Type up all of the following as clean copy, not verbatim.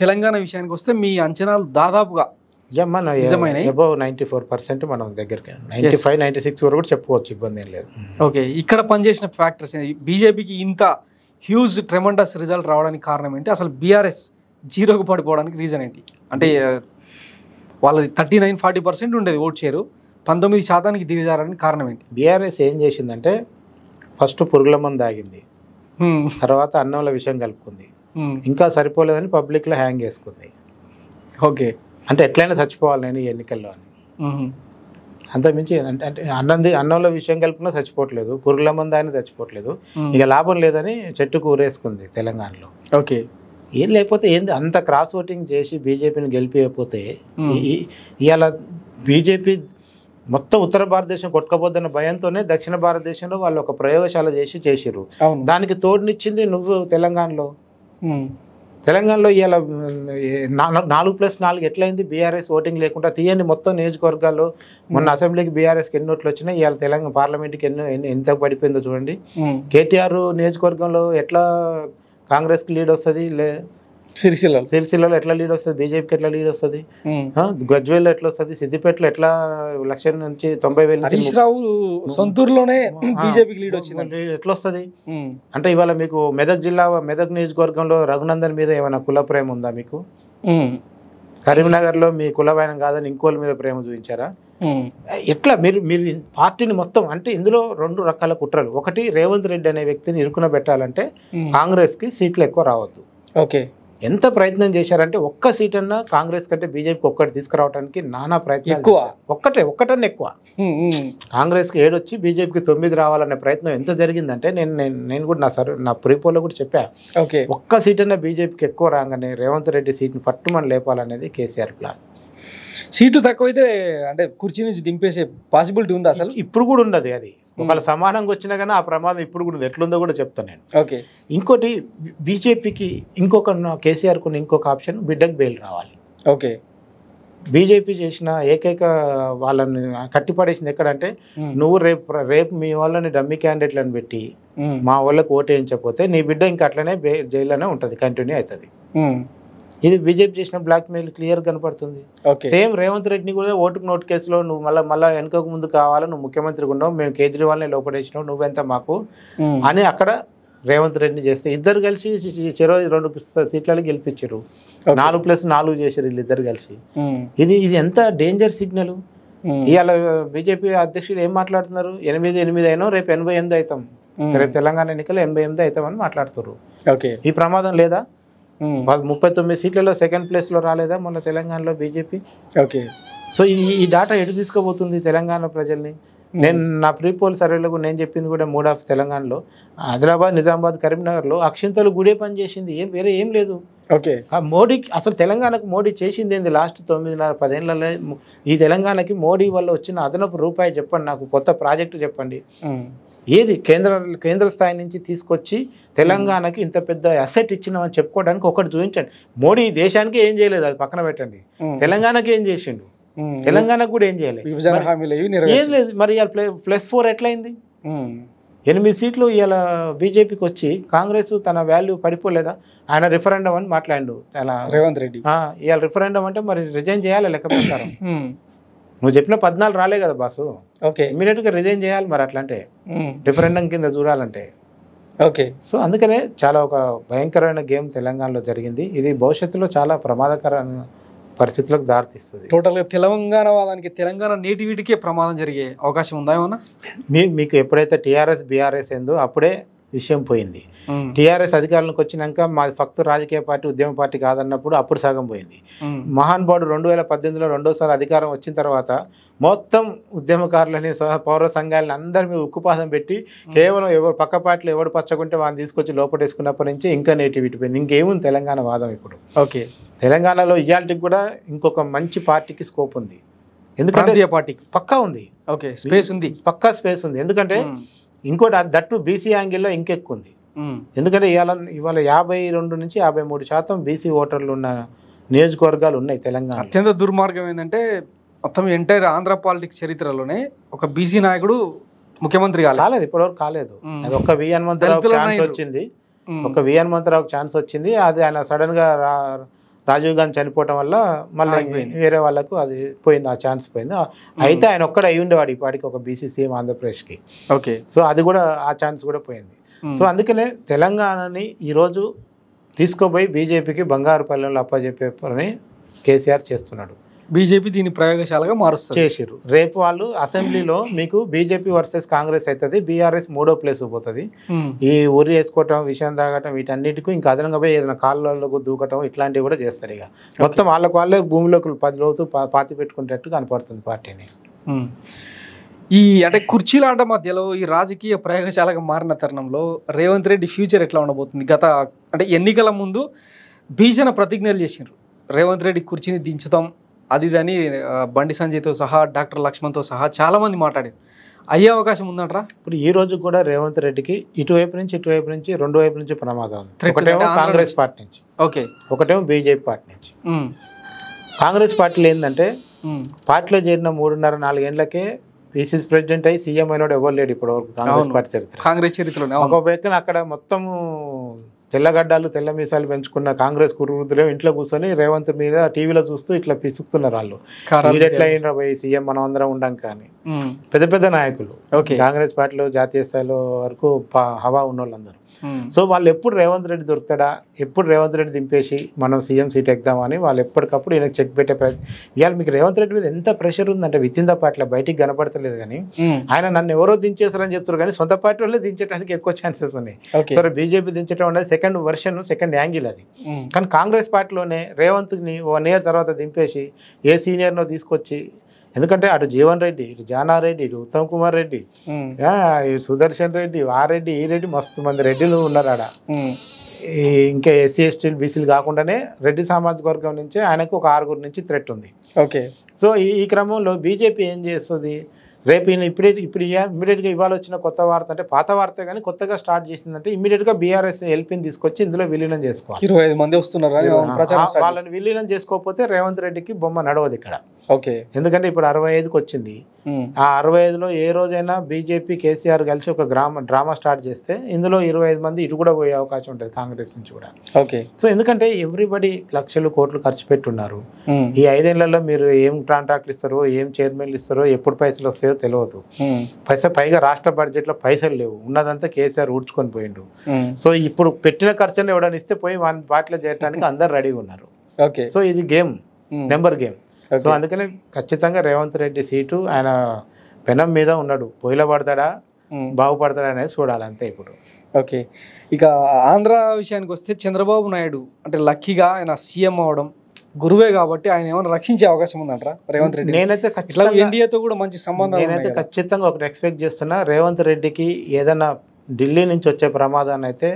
తెలంగాణ విషయానికి వస్తే మీ అంచనాలు దాదాపుగా అబౌవ్ 94% మనం దగ్గరికి 95-96 వరకు కూడా చెప్పుకోవచ్చు, ఇబ్బంది ఏం లేదు. ఓకే, ఇక్కడ పనిచేసిన ఫ్యాక్టర్స్ బీజేపీకి ఇంత హ్యూజ్ ట్రెమండస్ రిజల్ట్ రావడానికి కారణం ఏంటి? అసలు బీఆర్ఎస్ జీరోకు పడిపోవడానికి రీజన్ ఏంటి? అంటే వాళ్ళది 39-40% ఉండేది ఓట్ షేరు, 19% దిగజారడానికి కారణం ఏంటి? బీఆర్ఎస్ ఏం చేసిందంటే ఫస్ట్ పురుగుల మందు ఆగింది, తర్వాత అన్నంలో విషయం కలుపుకుంది, ఇంకా సరిపోలేదని పబ్లిక్లో హ్యాంగ్ చేసుకుంది. ఓకే, అంటే ఎట్లయినా చచ్చిపోవాలి నేను ఈ ఎన్నికల్లో అని. అంతకుమించి అంటే అన్నంలో విషయం కలుపుకున్నా చచ్చిపోవట్లేదు, పురుగుల మందు అయినా చచ్చిపోవట్లేదు, ఇక లాభం లేదని చెట్టుకు ఊరేసుకుంది తెలంగాణలో. ఓకే, ఏం లేకపోతే ఏంది అంత క్రాస్ ఓటింగ్ చేసి బీజేపీని గెలిపియకపోతే ఇవాళ బీజేపీ మొత్తం ఉత్తర భారతదేశం కొట్టుకపోతున్న భయంతోనే దక్షిణ భారతదేశంలో వాళ్ళు ఒక ప్రయోగశాల చేసిరు. దానికి తోడునిచ్చింది నువ్వు తెలంగాణలో. తెలంగాణలో ఇవాళ 4+4 ఎట్లయింది? బీఆర్ఎస్ ఓటింగ్ లేకుండా తీయండి మొత్తం నియోజకవర్గాల్లో. మొన్న అసెంబ్లీకి బీఆర్ఎస్కి ఎన్ని ఓట్లు వచ్చినాయి, ఇవాళ తెలంగాణ పార్లమెంట్కి ఎంత పడిపోయిందో చూడండి. కేటీఆర్ నియోజకవర్గంలో ఎట్లా కాంగ్రెస్కి లీడ్ వస్తుంది, సిరిసిల్లలో ఎట్లా లీడ్ వస్తుంది, బీజేపీకి ఎట్లా లీడ్ వస్తుంది, గజ్వేల్లో ఎట్లా వస్తుంది, సిద్దిపేటలో ఎట్లా 1,00,000 నుంచి 90,000 హరీష్ రావు సొంతూరులోనే బీజేపీకి లీడ్ వచ్చింది, ఎట్లా వస్తుంది? అంటే ఇవాళ మీకు మెదక్ నియోజకవర్గంలో రఘునందన్ మీద ఏమైనా కుల ప్రేమ ఉందా మీకు? కరీంనగర్లో మీ కులవాయనం కాదని ఇంకోళ్ళ మీద ప్రేమ చూపించారా? ఎట్లా మీరు పార్టీని మొత్తం అంటే ఇందులో 2 రకాల కుట్రలు. ఒకటి, రేవంత్ రెడ్డి అనే వ్యక్తిని ఇరుకున పెట్టాలంటే కాంగ్రెస్కి సీట్లు ఎక్కువ రావద్దు. ఓకే, ఎంత ప్రయత్నం చేశారంటే ఒక్క సీట్ అన్నా కాంగ్రెస్ కంటే బీజేపీకి ఒక్కటి తీసుకురావడానికి నానా ప్రయత్నం, ఒక్కటన్నా ఎక్కువ. కాంగ్రెస్కి 7 వచ్చి బీజేపీకి 9 రావాలనే ప్రయత్నం ఎంత జరిగిందంటే నేను కూడా నా ప్రీపోలో కూడా చెప్పా, ఒక్క సీట్ అన్నా బీజేపీకి ఎక్కువ రాగానే రేవంత్ రెడ్డి సీట్ని పట్టుమని లేపాలనేది కేసీఆర్ ప్లాన్. సీట్లు తక్కువైతే అంటే కుర్చీ నుంచి దింపేసే పాసిబిలిటీ ఉందా అసలు? ఇప్పుడు కూడా ఉండదు. అది ఒకవేళ సమానంగా వచ్చినా కానీ ఆ ప్రమాదం ఇప్పుడు కూడా ఉంది. ఎట్లుందో కూడా చెప్తాను నేను. ఓకే, ఇంకోటి బీజేపీకి కేసీఆర్కు ఇంకొక ఆప్షన్, బిడ్డకు బెయిల్ రావాలి. ఓకే, బీజేపీ చేసిన ఏకైక వాళ్ళని కట్టిపడేసింది ఎక్కడంటే, నువ్వు రేపు మీ వాళ్ళని డమ్మీ క్యాండిడేట్లను పెట్టి మా వాళ్ళకి ఓటు వేయించకపోతే నీ బిడ్డ ఇంకా అట్లనే జైల్లోనే ఉంటుంది, కంటిన్యూ అవుతుంది. ఇది బీజేపీ చేసిన బ్లాక్ మెయిల్ క్లియర్ కనపడుతుంది. సేమ్ రేవంత్ రెడ్డిని కూడా ఓటుకు నోటు కేసులో నువ్వు మళ్ళీ వెనకకు ముందు కావాలా, నువ్వు ముఖ్యమంత్రిగా ఉన్నావు, మేము కేజ్రీవాల్ని లోపడేసినావు, నువ్వెంత మాకు అని అక్కడ రేవంత్ రెడ్డిని చేస్తే ఇద్దరు కలిసి 2 సీట్లలో గెలిపించారు. 4+4 చేశారు వీళ్ళిద్దరు కలిసి. ఇది ఎంత డేంజర్ సిగ్నల్. ఇవాళ బీజేపీ అధ్యక్షులు ఏం మాట్లాడుతున్నారు? 8 అయినా రేపు 88 అవుతాం, రేపు తెలంగాణ ఎన్నికలు 88 అవుతామని మాట్లాడుతున్నారు. ఈ ప్రమాదం లేదా? 39 సీట్లలో సెకండ్ ప్లేస్లో రాలేదా మొన్న తెలంగాణలో బీజేపీ? ఓకే, సో ఈ డాటా ఎటు తీసుకుపోతుంది తెలంగాణ ప్రజల్ని? నేను నా ప్రీపోల్ సర్వేలో నేను చెప్పింది కూడా 3 ఆఫ్ తెలంగాణలో ఆదిలాబాద్, నిజామాబాద్, కరీంనగర్లో అక్షింతలు గుడే పని చేసింది, వేరే ఏం లేదు. ఓకే, మోడీకి అసలు తెలంగాణకు మోడీ చేసింది ఏంది? లాస్ట్ 9.5-10 ఏళ్లలో ఈ తెలంగాణకి మోడీ వల్ల వచ్చిన అదనపు రూపాయి చెప్పండి నాకు, కొత్త ప్రాజెక్టు చెప్పండి. ఏది కేంద్ర స్థాయి నుంచి తీసుకొచ్చి తెలంగాణకి ఇంత పెద్ద అసెట్ ఇచ్చినామని చెప్పుకోవడానికి ఒకటి చూపించండి. మోడీ దేశానికి ఏం చేయలేదు, అది పక్కన పెట్టండి. తెలంగాణకి ఏం చేసిండు? తెలంగాణకు కూడా ఏం చేయలేదు, ఏం లేదు. మరి ఇవాళ +4 ఎట్లయింది? 8 సీట్లు ఇవాళ బీజేపీకి వచ్చి కాంగ్రెస్ తన వాల్యూ పడిపోలేదా? ఆయన రిఫరెండం అని మాట్లాడు అలా రేవంత్ రెడ్డి. ఇవాళ రిఫరెండం అంటే మరి రిజైన్ చేయాలి లెక్క ప్రకారం. నువ్వు చెప్పిన 14 రాలే కదా బాసు, ఇమీడియట్గా రిజైన్ చేయాలి మరి అట్లంటే, రిఫరెండం కింద చూడాలంటే. ఓకే, సో అందుకనే చాలా ఒక భయంకరమైన గేమ్ తెలంగాణలో జరిగింది. ఇది భవిష్యత్తులో చాలా ప్రమాదకరమైన పరిస్థితులకు దారితీస్తుంది. టోటల్గా తెలంగాణ వాదానికి, తెలంగాణ నేటివిటీకే ప్రమాదం జరిగే అవకాశం ఉందా ఏమన్నా? మీకు ఎప్పుడైతే టీఆర్ఎస్ బీఆర్ఎస్ ఏందో అప్పుడే విషయం పోయింది. టీఆర్ఎస్ అధికారంలోకి వచ్చినాక మాది ఫక్తు రాజకీయ పార్టీ, ఉద్యమ పార్టీ కాదన్నప్పుడు అప్పుడు సగం పోయింది. మహానుభావుడు 2018లో రెండోసారి అధికారం వచ్చిన తర్వాత మొత్తం ఉద్యమకారులని సహా పౌర సంఘాలని అందరి మీద ఉక్కుపాదం పెట్టి కేవలం ఎవరు పక్క పార్టీలో ఎవడు పచ్చకుంటే వాళ్ళని తీసుకొచ్చి లోపటేసుకున్నప్పటి నుంచి ఇంకా నేటివిటీ పోయింది. ఇంకేముంది తెలంగాణ వాదం ఇప్పుడు? ఓకే, తెలంగాణలో ఇయాల్టికి కూడా ఇంకొక మంచి పార్టీకి స్కోప్ ఉంది. ఎందుకంటే పార్టీకి పక్కా ఉంది. ఓకే, స్పేస్ ఉంది, పక్కా స్పేస్ ఉంది. ఎందుకంటే ఇంకోటి దట్టు బీసీ యాంగిల్లో ఇంకెక్కువ ఉంది. ఎందుకంటే ఇవాళ 52 నుంచి 53% బీసీ ఓటర్లు ఉన్న నియోజకవర్గాలు ఉన్నాయి తెలంగాణ. అత్యంత దుర్మార్గం ఏంటంటే మొత్తం ఎంటైర్ ఆంధ్ర పాలిటిక్స్ చరిత్రలోనే ఒక బీసీ నాయకుడు ముఖ్యమంత్రి కాలేదు, ఇప్పటివరకు కాలేదు. అది ఒక వి హనుమంతరావు ఛాన్స్ వచ్చింది, ఒక వి హనుమంతరావుకి ఛాన్స్ వచ్చింది. అది ఆయన సడన్ గా రాజీవ్ గాంధీ చనిపోవటం వల్ల మళ్ళీ వేరే వాళ్ళకు అది పోయింది, ఆ ఛాన్స్ పోయింది. అయితే ఆయన ఒక్కడ అయి ఉండేవాడు ఇప్పటికి ఒక బీసీ సీఎం ఆంధ్రప్రదేశ్కి. ఓకే. సో అది కూడా ఆ ఛాన్స్ కూడా పోయింది. సో అందుకనే తెలంగాణని ఈరోజు తీసుకోపోయి బీజేపీకి బంగారు పల్లెంలో అప్పచెప్పని కేసీఆర్ చేస్తున్నాడు. బీజేపీ దీన్ని ప్రయోగశాలగా మారుస్తారు చేసిర్రు. రేపు వాళ్ళు అసెంబ్లీలో మీకు బీజేపీ వర్సెస్ కాంగ్రెస్ అవుతుంది, బీఆర్ఎస్ 3వ ప్లేస్ పోతుంది. ఈ ఊరి వేసుకోవటం, విషయం తాగటం, వీటన్నిటికీ ఇంకా అదనంగా పోయి ఏదైనా కాళ్ళకు దూకటం ఇట్లాంటివి కూడా చేస్తారు. ఇక మొత్తం వాళ్ళే భూమిలోకి 10 రోజులు పాతి పెట్టుకునేటట్టు కనపడుతుంది పార్టీని. ఈ అంటే కుర్చీలాట మధ్యలో ఈ రాజకీయ ప్రయోగశాలగా మారిన తరుణంలో రేవంత్ రెడ్డి ఫ్యూచర్ ఎట్లా ఉండబోతుంది? అంటే ఎన్నికల ముందు భీషణ ప్రతిజ్ఞలు చేసిండ్రు, రేవంత్ రెడ్డి కుర్చీని దించుతాం అది అని బండి సంజయ్తో సహా డాక్టర్ లక్ష్మణ్తో సహా చాలామంది మాట్లాడారు. అయ్యే అవకాశం ఉందంటారా? ఇప్పుడు ఈ రోజు కూడా రేవంత్ రెడ్డికి ఇటువైపు నుంచి 2 వైపు నుంచి ప్రమాదం ఉంది. ఒకటేమో కాంగ్రెస్ పార్టీ నుంచి, ఓకే, ఒకటేమో బీజేపీ పార్టీ నుంచి. కాంగ్రెస్ పార్టీలో ఏంటంటే పార్టీలో చేరిన 3.5-4 ఏళ్లకే పీసీసీ ప్రెసిడెంట్ అయ్యి సీఎం అయినాడు ఎవరు లేడు ఇప్పుడు వరకు కాంగ్రెస్ పార్టీ చరిత్ర. కాంగ్రెస్ చరిత్రలో ఒక వ్యక్తిని అక్కడ మొత్తము తెల్లగడ్డలు తెల్ల మీసాలు పెంచుకున్న కాంగ్రెస్ కురువృద్ధులు ఇంట్లో కూర్చొని రేవంత్ మీద టీవీలో చూస్తూ ఇట్లా పిసుకుతున్నారు. వాళ్ళు ఎట్లా అయినా పోయి సీఎం మనం అందరం ఉండం. కానీ పెద్ద పెద్ద నాయకులు కాంగ్రెస్ పార్టీలో జాతీయ స్థాయిలో వరకు హవా ఉన్న వాళ్ళందరూ. సో వాళ్ళు ఎప్పుడు రేవంత్ రెడ్డి దొరుకుతాడా, ఎప్పుడు రేవంత్ రెడ్డి దింపేసి మనం సీఎం సీట్ ఎక్కుదామని వాళ్ళు ఎప్పటికప్పుడు ఈయనకు చెక్ పెట్టే ప్రయత్నం. ఇవాళ మీకు రేవంత్ రెడ్డి మీద ఎంత ప్రెషర్ ఉందంటే విత్ ఇన్ ద పార్టీలో బయటికి కనపడతలేదు. కానీ ఆయన నన్ను ఎవరో దించేస్తారని చెప్తారు, కానీ సొంత పార్టీ వాళ్ళే దించడానికి ఎక్కువ ఛాన్సెస్ ఉన్నాయి. సరే బీజేపీ దించడం అనేది సెకండ్ వర్షన్, సెకండ్ యాంగిల్ అది. కానీ కాంగ్రెస్ పార్టీలోనే రేవంత్ని 1 year తర్వాత దింపేసి ఏ సీనియర్నో తీసుకొచ్చి, ఎందుకంటే అటు జీవన్ రెడ్డి, ఇటు జానారెడ్డి, ఇటు ఉత్తమ్ కుమార్ రెడ్డి, ఇటు సుదర్శన్ రెడ్డి, ఆ రెడ్డి, ఈ రెడ్డి, మస్తు మంది రెడ్డిలు ఉన్నారు ఆడ. ఇంకా ఎస్సీ ఎస్టీలు బీసీలు కాకుండానే రెడ్డి సామాజిక వర్గం నుంచి ఆయనకు ఒక 6 నుంచి థ్రెట్ ఉంది. ఓకే. సో ఈ క్రమంలో బీజేపీ ఏం చేస్తుంది, రేపు ఈయన ఇప్పుడు ఇమ్మీడియట్గా ఇవాళ వచ్చిన కొత్త వార్త అంటే పాత వార్త కానీ కొత్తగా స్టార్ట్ చేసిందంటే ఇమ్మీడియట్గా బీఆర్ఎస్ ఎల్పీని తీసుకొచ్చి ఇందులో విలీనం చేసుకోవాలి. 25 మంది వస్తున్నారు, వాళ్ళని విలీనం చేసుకోకపోతే రేవంత్ రెడ్డికి బొమ్మ నడవదు ఇక్కడ. ఓకే. ఎందుకంటే ఇప్పుడు 65కి వచ్చింది. ఆ 65లో ఏ రోజైనా బీజేపీ కేసీఆర్ కలిసి ఒక డ్రామా స్టార్ట్ చేస్తే ఇందులో 25 మంది ఇటు కూడా పోయే అవకాశం ఉంటుంది కాంగ్రెస్ నుంచి కూడా. ఓకే. సో ఎందుకంటే ఎవ్రీబడి లక్షలు కోట్లు ఖర్చు పెట్టున్నారు. ఈ 5 ఏళ్లలో మీరు ఏం కాంట్రాక్ట్లు ఇస్తారో, ఏం చైర్మన్లు ఇస్తారో, ఎప్పుడు పైసలు వస్తాయో తెలియదు. పైగా రాష్ట్ర బడ్జెట్ లో పైసలు లేవు, ఉన్నదంతా కేసీఆర్ ఊడ్చుకొని పోయిండు. సో ఇప్పుడు పెట్టిన ఖర్చును ఎవడని ఇస్తే పోయి మన పార్టీలో చేరడానికి అందరు రెడీగా ఉన్నారు. సో ఇది గేమ్, నెంబర్ గేమ్. సో అందుకనే ఖచ్చితంగా రేవంత్ రెడ్డి సీటు ఆయన పెనం మీద ఉన్నాడు. పొయ్యిలో పడతాడా, బాగుపడతాడా అనేది చూడాలి అంతే ఇప్పుడు. ఓకే. ఇక ఆంధ్ర విషయానికి వస్తే చంద్రబాబు నాయుడు అంటే లక్కీగా ఆయన సీఎం అవడం గురువే కాబట్టి ఆయన ఏమైనా రక్షించే అవకాశం ఉందంటారా రేవంత్ రెడ్డి? నేనైతే ఎన్డీఏతో కూడా మంచి సంబంధం. నేనైతే ఖచ్చితంగా ఒకటి ఎక్స్పెక్ట్ చేస్తున్నా, రేవంత్ రెడ్డికి ఏదైనా ఢిల్లీ నుంచి వచ్చే ప్రమాదాన్ని అయితే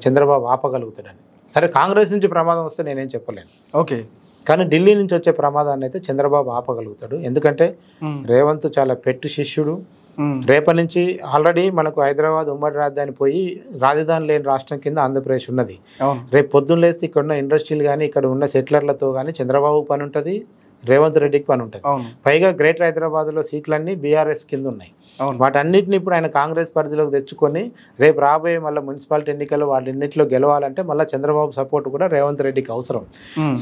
చంద్రబాబు ఆపగలుగుతాడని. సరే కాంగ్రెస్ నుంచి ప్రమాదం వస్తే నేనేం చెప్పలేను. ఓకే. కానీ ఢిల్లీ నుంచి వచ్చే ప్రమాదాన్ని అయితే చంద్రబాబు ఆపగలుగుతాడు. ఎందుకంటే రేవంత్ చాలా పెట్టు శిష్యుడు. రేపటి నుంచి ఆల్రెడీ మనకు హైదరాబాద్ ఉమ్మడి రాజధాని పోయి రాజధాని లేని రాష్ట్రం కింద ఆంధ్రప్రదేశ్ ఉన్నది. రేపు పొద్దున్న లేసి ఇక్కడ ఉన్న ఇండస్ట్రీలు కానీ ఇక్కడ ఉన్న సెటిలర్లతో కానీ చంద్రబాబు పని ఉంటుంది, రేవంత్ రెడ్డికి పని ఉంటుంది. పైగా గ్రేటర్ హైదరాబాద్లో సీట్లన్నీ బీఆర్ఎస్ కింద ఉన్నాయి. వాటన్నిటిని ఇప్పుడు ఆయన కాంగ్రెస్ పరిధిలోకి తెచ్చుకొని రేపు రాబోయే మళ్ళీ మున్సిపాలిటీ ఎన్నికలు వాటిన్నింటిలో గెలవాలంటే మళ్ళీ చంద్రబాబు సపోర్ట్ కూడా రేవంత్ రెడ్డికి అవసరం.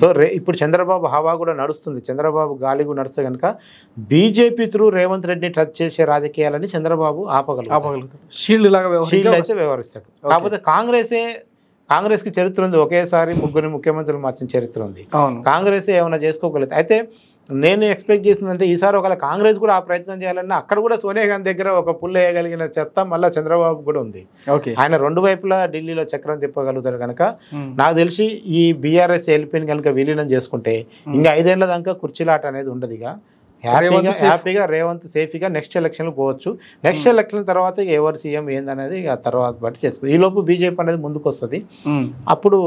సో ఇప్పుడు చంద్రబాబు హవా కూడా నడుస్తుంది, చంద్రబాబు గాలి కూడా నడుస్తే కనుక బీజేపీ త్రూ రేవంత్ రెడ్డిని టచ్ చేసే రాజకీయాలని చంద్రబాబు ఆపగలుగుతాడు, షీల్డ్ అయితే వ్యవహరిస్తాడు. కాకపోతే కాంగ్రెస్కి చరిత్ర ఉంది, ఒకేసారి 3 ముఖ్యమంత్రులు మార్చిన చరిత్ర ఉంది. కాంగ్రెస్ ఏమైనా చేసుకోగలుగుతుంది. అయితే నేను ఎక్స్పెక్ట్ చేసిందంటే ఈసారి ఒకవేళ కాంగ్రెస్ కూడా ఆ ప్రయత్నం చేయాలన్నా అక్కడ కూడా సోనియా గాంధీ దగ్గర ఒక పుల్ల వేయగలిగిన చెత్త మళ్ళీ చంద్రబాబు కూడా ఉంది. ఆయన 2 వైపులా ఢిల్లీలో చక్రం తిప్పగలుగుతాడు కనుక నాకు తెలిసి ఈ బీఆర్ఎస్ ఎల్పీని కనుక విలీనం చేసుకుంటే ఇంకా 5 ఏళ్ల దాకా కుర్చీలాట అనేది ఉండదు. ఇక హ్యాపీగా రేవంత్ సేఫ్గా నెక్స్ట్ ఎలక్షన్లు పోవచ్చు. నెక్స్ట్ ఎలక్షన్ తర్వాత ఎవరు సీఎం ఏందనేది ఆ తర్వాత బట్టి చేసుకో. ఈ లోపు బీజేపీ అనేది ముందుకు వస్తుంది. అప్పుడు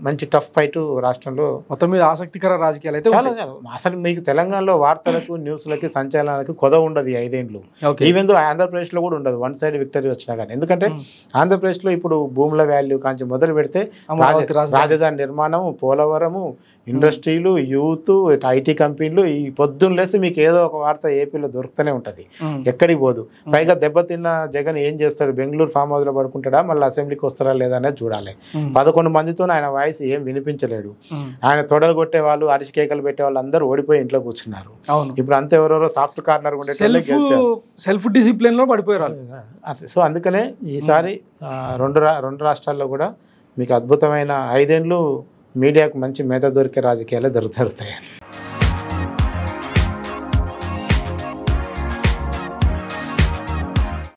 మంచి టఫ్ ఫైట్ రాష్ట్రంలో మొత్తం మీద ఆసక్తికర రాజకీయాలు అయితే చాలా. అసలు మీకు తెలంగాణలో వార్తలకు న్యూస్లకి సంచలనాలకి కొద ఉండదు 5 ఏళ్ళు. ఈవెన్ ఆంధ్రప్రదేశ్లో కూడా ఉండదు 1 side విక్టరీ వచ్చినా కానీ. ఎందుకంటే ఆంధ్రప్రదేశ్లో ఇప్పుడు భూముల వాల్యూ కాంచి మొదలు పెడితే రాజధాని నిర్మాణం, పోలవరము, ఇండస్ట్రీలు, యూత్, ఐటీ కంపెనీలు, ఈ పొద్దున్న లేసి మీకు ఏదో ఒక వార్త ఏపీలో దొరుకుతూనే ఉంటుంది, ఎక్కడికి పోదు. పైగా దెబ్బతిన్న జగన్ ఏం చేస్తాడు, బెంగళూరు ఫామ్ హౌస్లో పడుకుంటాడా, మళ్ళీ అసెంబ్లీకి వస్తారా లేదా అనేది చూడాలి. 11 మందితో ఆయన వాయిస్ ఏం వినిపించలేడు. ఆయన తొడలు కొట్టే వాళ్ళు, అరిచి కేకలు పెట్టే వాళ్ళు అందరూ ఓడిపోయి ఇంట్లో కూర్చున్నారు. ఇప్పుడు అంతా ఎవరెవరో సాఫ్ట్ కార్నర్ ఉండే సెల్ఫ్ డిసిప్లిన్ లో పడిపోయారు. సో అందుకనే ఈసారి రెండు రాష్ట్రాల్లో కూడా మీకు అద్భుతమైన 5 ఏళ్ళు మీడియాకు మంచి మేత దొరికే రాజకీయాలు జరుగుతాయి.